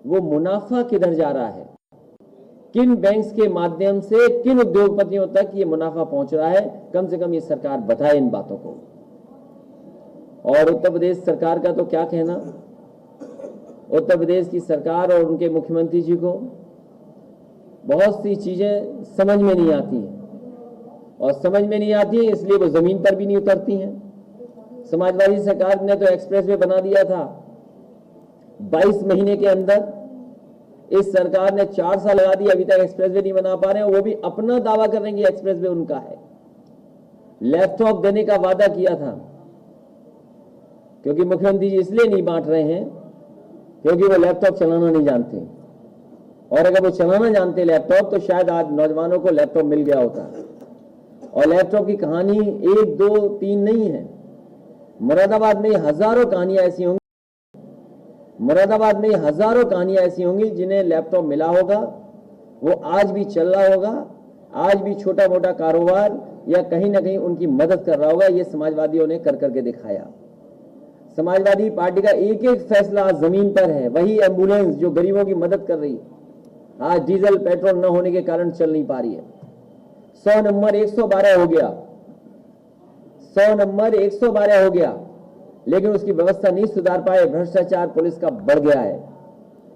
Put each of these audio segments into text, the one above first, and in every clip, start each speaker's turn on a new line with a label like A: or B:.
A: वो मुनाफा किधर जा रहा है, किन बैंक्स के माध्यम से किन उद्योगपतियों तक ये मुनाफा पहुंच रहा है, कम से कम ये सरकार बताए इन बातों को। और उत्तर प्रदेश सरकार का तो क्या कहना, उत्तर प्रदेश की सरकार और उनके मुख्यमंत्री जी को बहुत सी चीजें समझ में नहीं आती हैं, और समझ में नहीं आती हैं इसलिए वो जमीन पर भी नहीं उतरती हैं। समाजवादी सरकार ने तो एक्सप्रेसवे बना दिया था 22 महीने के अंदर, इस सरकार ने 4 साल लगा दिए, अभी तक एक्सप्रेसवे नहीं बना पा रहे हैं। वो भी अपना दावा कर रहे हैं कि एक्सप्रेसवे उनका है। लैपटॉप देने का वादा किया था, क्योंकि मुख्यमंत्री जी इसलिए नहीं बांट रहे हैं क्योंकि वो लैपटॉप चलाना नहीं जानते, और अगर वो चलाना जानते लैपटॉप तो शायद आज नौजवानों को लैपटॉप मिल गया होता। और लैपटॉप की कहानी 1, 2, 3 नहीं है, मुरादाबाद में हजारों कहानियां ऐसी होंगी, मुरादाबाद में हजारों कहानियां ऐसी होंगी जिन्हें लैपटॉप मिला होगा, वो आज भी चल रहा होगा, आज भी छोटा मोटा कारोबार या कहीं ना कहीं उनकी मदद कर रहा होगा। ये समाजवादियों ने कर करके दिखाया। समाजवादी पार्टी का एक एक फैसला आज जमीन पर है। वही एम्बुलेंस जो गरीबों की मदद कर रही है, आज डीजल पेट्रोल न होने के कारण चल नहीं पा रही है। 100 नंबर 112 हो गया, 100 नंबर 112 हो गया, लेकिन उसकी व्यवस्था नहीं सुधार पाए। भ्रष्टाचार पुलिस का बढ़ गया है।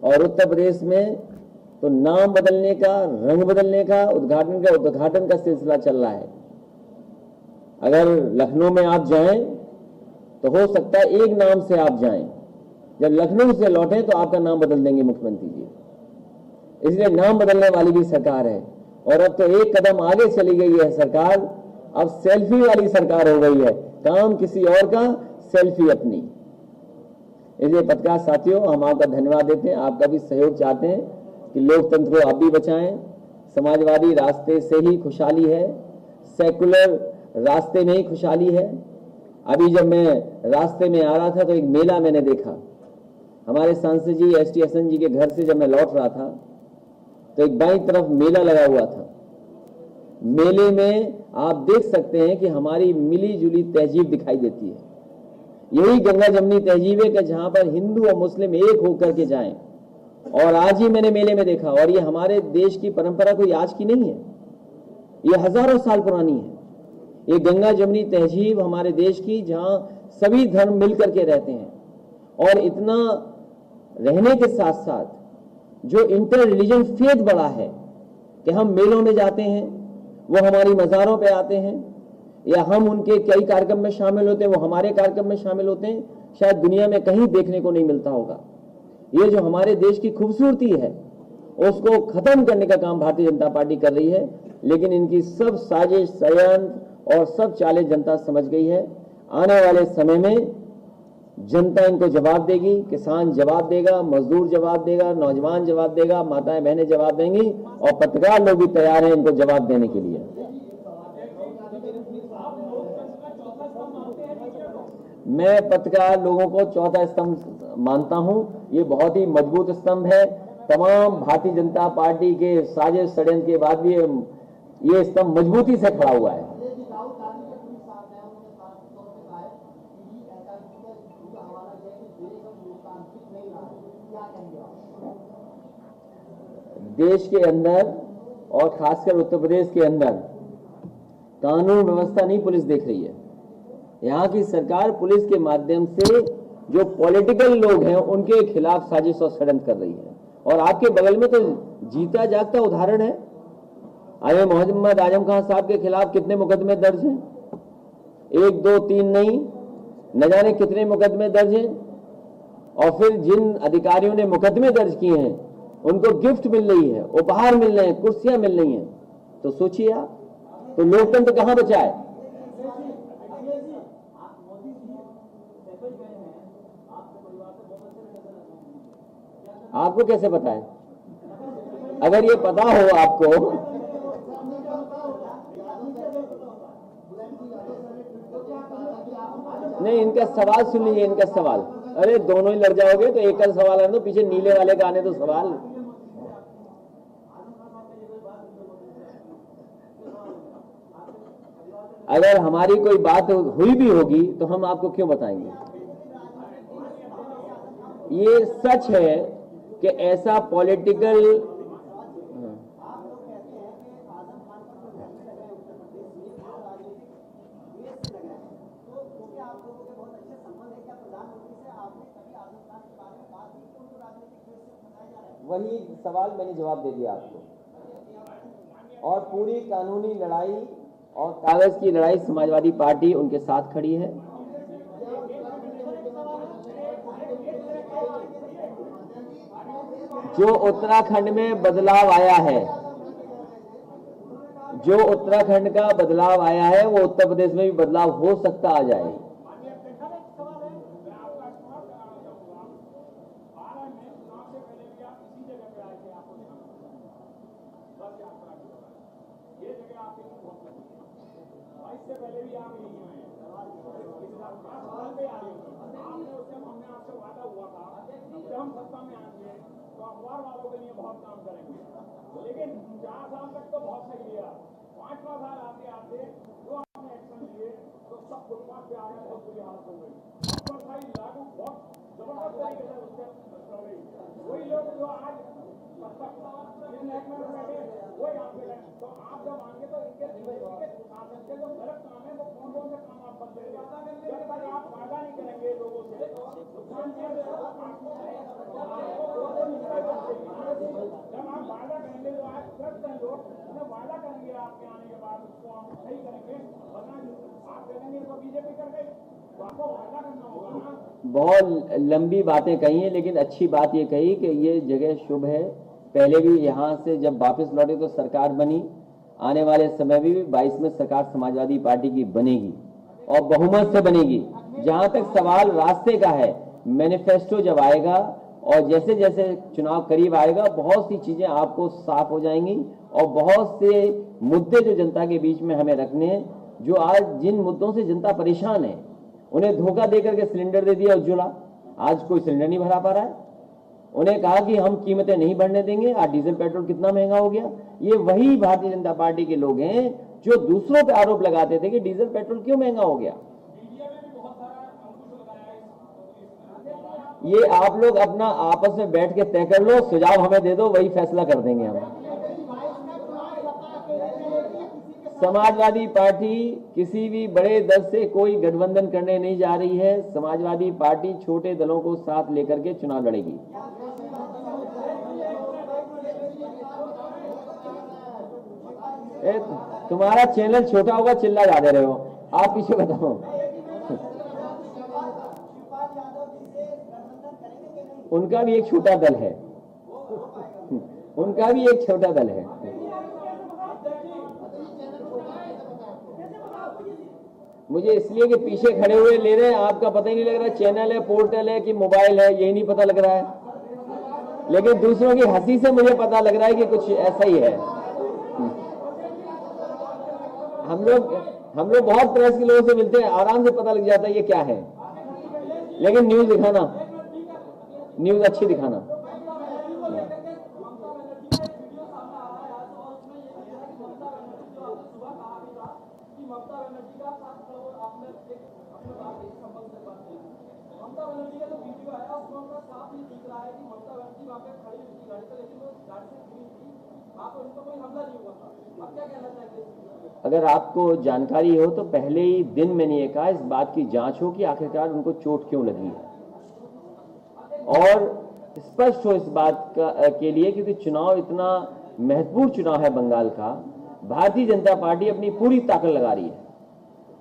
A: और उत्तर प्रदेश में तो नाम बदलने का, रंग बदलने का, उद्घाटन का सिलसिला चल रहा है। अगर लखनऊ में आप जाएं तो हो सकता है एक नाम से आप जाएं, जब लखनऊ से लौटें तो आपका नाम बदल देंगे मुख्यमंत्री जी। इसलिए नाम बदलने वाली भी सरकार है। और अब तो एक कदम आगे चली गई है सरकार, अब सेल्फी वाली सरकार हो गई है। काम किसी और का, सेल्फी अपनी। इसलिए पत्रकार साथियों, हम आपका धन्यवाद देते हैं, आपका भी सहयोग चाहते हैं कि लोकतंत्र को आप भी बचाएं। समाजवादी रास्ते से ही खुशहाली है, सेकुलर रास्ते में ही खुशहाली है। अभी जब मैं रास्ते में आ रहा था तो एक मेला मैंने देखा। हमारे सांसद जी एसटी हसन जी के घर से जब मैं लौट रहा था तो एक बाईं तरफ मेला लगा हुआ था। मेले में आप देख सकते हैं कि हमारी मिली जुली तहजीब दिखाई देती है। यही गंगा जमनी तहजीब है कि जहां पर हिंदू और मुस्लिम एक होकर के जाएं। और आज ही मैंने मेले में देखा, और ये हमारे देश की परंपरा कोई आज की नहीं है, ये हजारों साल पुरानी है। ये गंगा जमनी तहजीब हमारे देश की, जहां सभी धर्म मिलकर के रहते हैं। और इतना रहने के साथ साथ जो इंटर रिलीजन फेथ बढ़ा है कि हम मेलों में जाते हैं, वो हमारी मज़ारों पे आते हैं, या हम उनके कई कार्यक्रम में शामिल होते हैं, वो हमारे कार्यक्रम में शामिल होते हैं। शायद दुनिया में कहीं देखने को नहीं मिलता होगा। ये जो हमारे देश की खूबसूरती है उसको खत्म करने का काम भारतीय जनता पार्टी कर रही है। लेकिन इनकी सब साजिश, षड्यंत्र और सब चालें जनता समझ गई है। आने वाले समय में जनता इनको जवाब देगी, किसान जवाब देगा, मजदूर जवाब देगा, नौजवान जवाब देगा, माताएं बहनें जवाब देंगी, और पत्रकार लोग भी तैयार हैं इनको जवाब देने के लिए। मैं पत्रकार लोगों को चौथा स्तंभ मानता हूं। ये बहुत ही मजबूत स्तंभ है। तमाम भारतीय जनता पार्टी के साजिश षड्यंत्र के बाद भी ये स्तंभ मजबूती से खड़ा हुआ है। देश के अंदर और खासकर उत्तर प्रदेश के अंदर कानून व्यवस्था नहीं पुलिस देख रही है। यहाँ की सरकार पुलिस के माध्यम से जो पॉलिटिकल लोग हैं उनके खिलाफ साजिश और षड्यंत्र कर रही है। और आपके बगल में तो जीता जागता उदाहरण है। आईएम मोहम्मद आजम खान साहब के खिलाफ कितने मुकदमे दर्ज हैं? 1, 2, 3 नहीं, न जाने कितने मुकदमे दर्ज हैं। और फिर जिन अधिकारियों ने मुकदमे दर्ज किए हैं उनको गिफ्ट मिल रही है, उपहार मिल रहे हैं, कुर्सियां मिल रही हैं। तो सोचिए आप, तो लोकतंत्र कहां बचा है? आपको कैसे पता है? अगर ये पता हो आपको, नहीं, इनका सवाल सुन लीजिए, इनका सवाल। अरे दोनों ही लड़ जाओगे तो एक का सवाल आने दो, पीछे नीले वाले का आने दो सवाल। अगर हमारी कोई बात हुई भी होगी तो हम आपको क्यों बताएंगे? ये सच है कि ऐसा पॉलिटिकल वही सवाल मैंने जवाब दे दिया आपको। और पूरी कानूनी लड़ाई और कागज की लड़ाई समाजवादी पार्टी उनके साथ खड़ी है। जो उत्तराखंड में बदलाव आया है, जो उत्तराखंड का बदलाव आया है, वो उत्तर प्रदेश में भी बदलाव हो सकता आ जाए।
B: इससे पहले भी आप नहीं हुए हैं, हमने आपसे वादा हुआ था जब हम सत्ता में आएंगे तो अखबार वालों के लिए बहुत काम करेंगे, लेकिन 4 साल तक तो बहुत सही लिया। 5वां साल आते आते जो आपने एक्शन लिए तो सब फुटपाथ पे आ गए, बहुत बुरी हालत हो गई। भाई लागू बहुत जबरदस्त तरीके से उससे कर गई। वही लोग जो आज वही आप तो आप जब आएंगे तो इनके शासन के जो गलत काम है वो कौन से काम आप बंद करेंगे। जब तक आप वादा नहीं करेंगे लोगों से जब आप वादा करेंगे जो आज करते हैं लोग उन्हें वादा करेंगे आपके आने के बाद उसको हम सही करेंगे, वरना आप करेंगे तो बीजेपी कर गई, तो आपको वादा करना होगा ना।
A: बहुत लंबी बातें कही हैं, लेकिन अच्छी बात ये कही कि ये जगह शुभ है। पहले भी यहाँ से जब वापस लौटे तो सरकार बनी, आने वाले समय में भी 22 में सरकार समाजवादी पार्टी की बनेगी और बहुमत से बनेगी। जहां तक सवाल रास्ते का है, मैनिफेस्टो जब आएगा और जैसे जैसे चुनाव करीब आएगा बहुत सी चीजें आपको साफ हो जाएंगी और बहुत से मुद्दे जो जनता के बीच में हमें रखने हैं, जो आज जिन मुद्दों से जनता परेशान है, उन्हें धोखा देकर के सिलेंडर दे दिया उज्ज्वला, आज कोई सिलेंडर नहीं भरा पा रहा है। उन्हें कहा कि हम कीमतें नहीं बढ़ने देंगे, आज डीजल पेट्रोल कितना महंगा हो गया। ये वही भारतीय जनता पार्टी के लोग हैं जो दूसरों पे आरोप लगाते थे कि डीजल पेट्रोल क्यों महंगा हो गया। ये आप लोग अपना आपस में बैठ के तय कर लो, सुझाव हमें दे दो, वही फैसला कर देंगे हम। समाजवादी पार्टी किसी भी बड़े दल से कोई गठबंधन करने नहीं जा रही है। समाजवादी पार्टी छोटे दलों को साथ लेकर के चुनाव लड़ेगी। तुम्हारा चैनल छोटा होगा, चिल्ला जा दे रहे हो, आप पीछे बताओ। उनका भी एक छोटा दल है, उनका भी एक छोटा दल है। मुझे इसलिए कि पीछे खड़े हुए ले रहे हैं, आपका पता ही नहीं लग रहा चैनल है, पोर्टल है कि मोबाइल है, यही नहीं पता लग रहा है। लेकिन दूसरों की हंसी से मुझे पता लग रहा है कि कुछ ऐसा ही है। हम लोग बहुत प्रेस के लोगों से मिलते हैं, आराम से पता लग जाता है ये क्या है। लेकिन न्यूज दिखाना, न्यूज अच्छी दिखाना। ममता बनर्जी का आपने ममता बनर्जी का जो वीडियो आया उसमें उनका साफ ही दिख रहा है कि ममता बनर्जी वहां पे खड़ी हुई थी गाड़ी पे, लेकिन वो गाड़ी से गिरी थी, वहां पर उनको कोई हमला नहीं हुआ था। अब क्या कहना चाहेंगे? अगर आपको जानकारी हो तो पहले ही दिन मैंने ये कहा इस बात की जांच हो कि आखिरकार उनको चोट क्यों लगी है और स्पष्ट हो इस बात के लिए, क्योंकि चुनाव इतना महत्वपूर्ण चुनाव है बंगाल का। भारतीय जनता पार्टी अपनी पूरी ताकत लगा रही है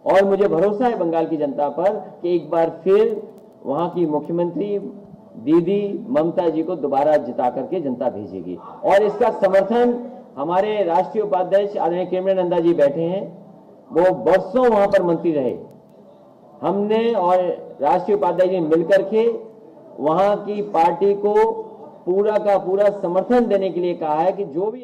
A: और मुझे भरोसा है बंगाल की जनता पर कि एक बार फिर वहां की मुख्यमंत्री दीदी ममता जी को दोबारा जिता करके जनता भेजेगी। और इसका समर्थन हमारे राष्ट्रीय उपाध्यक्ष आदरणीय केमरे नंदा जी बैठे हैं, वो वर्षों वहां पर मंत्री रहे। हमने और राष्ट्रीय उपाध्यक्ष जी मिलकर के वहां की पार्टी को पूरा का पूरा समर्थन देने के लिए कहा है कि जो भी